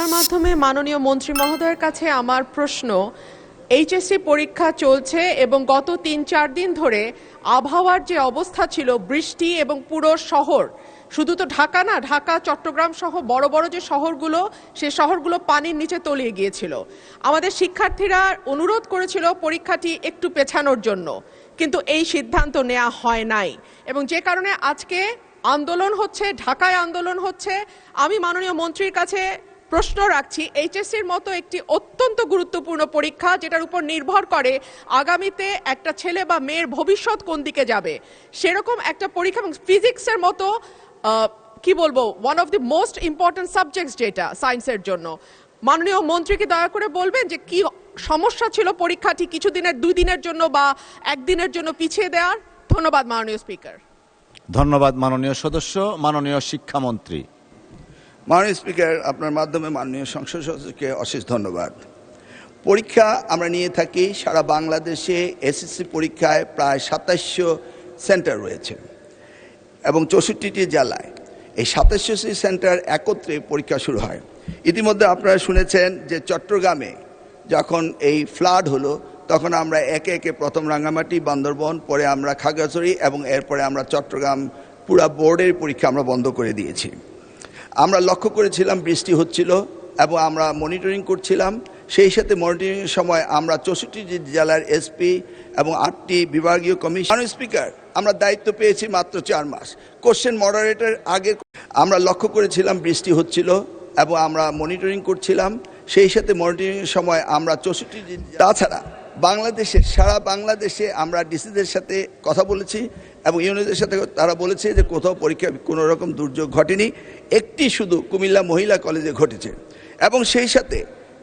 আপনার মাধ্যমে মাননীয় মন্ত্রী মহোদয়ের কাছে আমার প্রশ্ন, এইচএসসি পরীক্ষা চলছে এবং গত ৩-৪ দিন ধরে আবহাওয়ার যে অবস্থা ছিল, বৃষ্টি এবং পুরো শহর, শুধু তো ঢাকা না, ঢাকা চট্টগ্রাম সহ বড় বড় যে শহরগুলো, সে শহরগুলো পানির নিচে তলিয়ে গিয়েছিল। আমাদের শিক্ষার্থীরা অনুরোধ করেছিল পরীক্ষাটি একটু পেছানোর জন্য, কিন্তু এই সিদ্ধান্ত নেওয়া হয় নাই এবং যে কারণে আজকে আন্দোলন হচ্ছে, ঢাকায় আন্দোলন হচ্ছে। আমি মাননীয় মন্ত্রীর কাছে প্রশ্ন রাখছি, এইচএসসির মতো একটি অত্যন্ত গুরুত্বপূর্ণ পরীক্ষা, যেটার উপর নির্ভর করে আগামীতে একটা ছেলে বা মেয়ের ভবিষ্যৎ কোন দিকে যাবে, সেরকম একটা পরীক্ষা এবং ফিজিক্সের মতো কি বলবো, one of the most important subjects যেটা সায়েন্সের জন্য, মাননীয় মন্ত্রীকে দয়া করে বলবেন যে কি সমস্যা ছিল পরীক্ষাটি কিছুদিনের, 2 দিনের জন্য বা 1 দিনের জন্য পিছিয়ে দেওয়ার। ধন্যবাদ মাননীয় স্পিকার। ধন্যবাদ মাননীয় সদস্য। মাননীয় শিক্ষামন্ত্রী। মাননীয় স্পিকার, আপনার মাধ্যমে মাননীয় সংসদ সদস্যকে অশেষ ধন্যবাদ। পরীক্ষা আমরা নিয়ে থাকি সারা বাংলাদেশে। এসএসসি পরীক্ষায় প্রায় 2700 সেন্টার রয়েছে এবং 64টি জেলায় এই 2700 সেন্টার একত্রে পরীক্ষা শুরু হয়। ইতিমধ্যে আপনারা শুনেছেন যে চট্টগ্রামে যখন এই ফ্লাড হলো, তখন আমরা একে একে প্রথম রাঙ্গামাটি, বান্দরবন, পরে আমরা খাগড়াছড়ি এবং এরপরে আমরা চট্টগ্রাম পুরা বোর্ডের পরীক্ষা আমরা বন্ধ করে দিয়েছি। আমরা লক্ষ্য করেছিলাম বৃষ্টি হচ্ছিল এবং আমরা মনিটরিং করছিলাম। সেই সাথে মনিটরিংয়ের সময় আমরা 64টি জেলার এসপি এবং 8টি বিভাগীয় কমিশন। স্পিকার, আমরা দায়িত্ব পেয়েছি মাত্র 4 মাস। কোশ্চেন মডারেটর আগে আমরা লক্ষ্য করেছিলাম বৃষ্টি হচ্ছিল এবং আমরা মনিটরিং করছিলাম। সেই সাথে মনিটরিংয়ের সময় আমরা 64টি, তাছাড়া বাংলাদেশের সারা বাংলাদেশে আমরা ডিসিদের সাথে কথা বলেছি এবং ইউনিটদের সাথে তারা বলেছে যে কোথাও পরীক্ষায় কোনো রকম দুর্যোগ ঘটেনি, একটি শুধু কুমিল্লা মহিলা কলেজে ঘটেছে। এবং সেই সাথে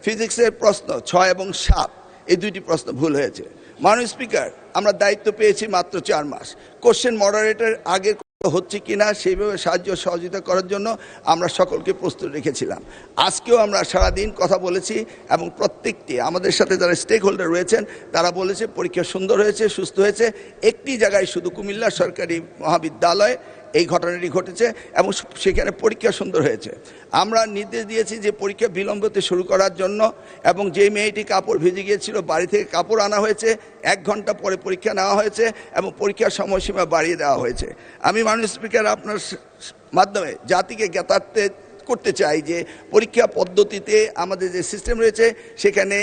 ফিজিক্সের প্রশ্ন 6 এবং 7 এই 2টি প্রশ্ন ভুল হয়েছে। মাননীয় স্পিকার, আমরা দায়িত্ব পেয়েছি মাত্র 4 মাস। কোশ্চেন মডারেটর আগে হচ্ছে কিনা সেইভাবে সাহায্য সহযোগিতা করার জন্য আমরা সকলকে প্রস্তুত রেখেছিলাম। আজকেও আমরা সারাদিন কথা বলেছি এবং প্রত্যেকটি আমাদের সাথে যারা স্টেক হোল্ডার রয়েছেন তারা বলেছে পরীক্ষা সুন্দর হয়েছে, সুস্থ হয়েছে। একটি জায়গায় শুধু কুমিল্লা সরকারি মহাবিদ্যালয় এই ঘটনাটি ঘটেছে এবং সেখানে পরীক্ষা সুন্দর হয়েছে। আমরা নির্দেশ দিয়েছি যে পরীক্ষা বিলম্বতে শুরু করার জন্য এবং যে মেয়েটি কাপড় ভিজে গিয়েছিল বাড়ি থেকে কাপড় আনা হয়েছে, 1 ঘন্টা পরে পরীক্ষা নেওয়া হয়েছে এবং পরীক্ষার সময়সীমা বাড়িয়ে দেওয়া হয়েছে। আমি মাননীয় স্পিকার আপনার মাধ্যমে জাতিকে জ্ঞাতার্থে করতে চাই যে পরীক্ষা পদ্ধতিতে আমাদের যে সিস্টেম রয়েছে সেখানে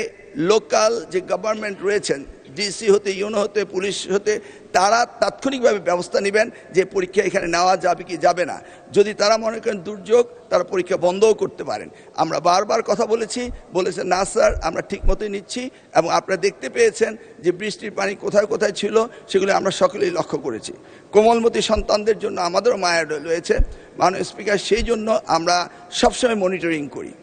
লোকাল যে গভর্নমেন্ট রয়েছেন, ডিসি হতে, ইউনো হতে, পুলিশ হতে, তারা তাৎক্ষণিকভাবে ব্যবস্থা নেবেন যে পরীক্ষা এখানে নেওয়া যাবে কি যাবে না। যদি তারা মনে করেন দুর্যোগ, তারা পরীক্ষা বন্ধও করতে পারেন। আমরা বারবার কথা বলেছেন না স্যার, আমরা ঠিক মতোই নিচ্ছি এবং আপনারা দেখতে পেয়েছেন যে বৃষ্টির পানি কোথায় কোথায় ছিল সেগুলো আমরা সকলেই লক্ষ্য করেছি। কোমলমতি সন্তানদের জন্য আমাদেরও মায়া রয়েছে মাননীয় স্পিকার, সেই জন্য আমরা সবসময় মনিটরিং করি।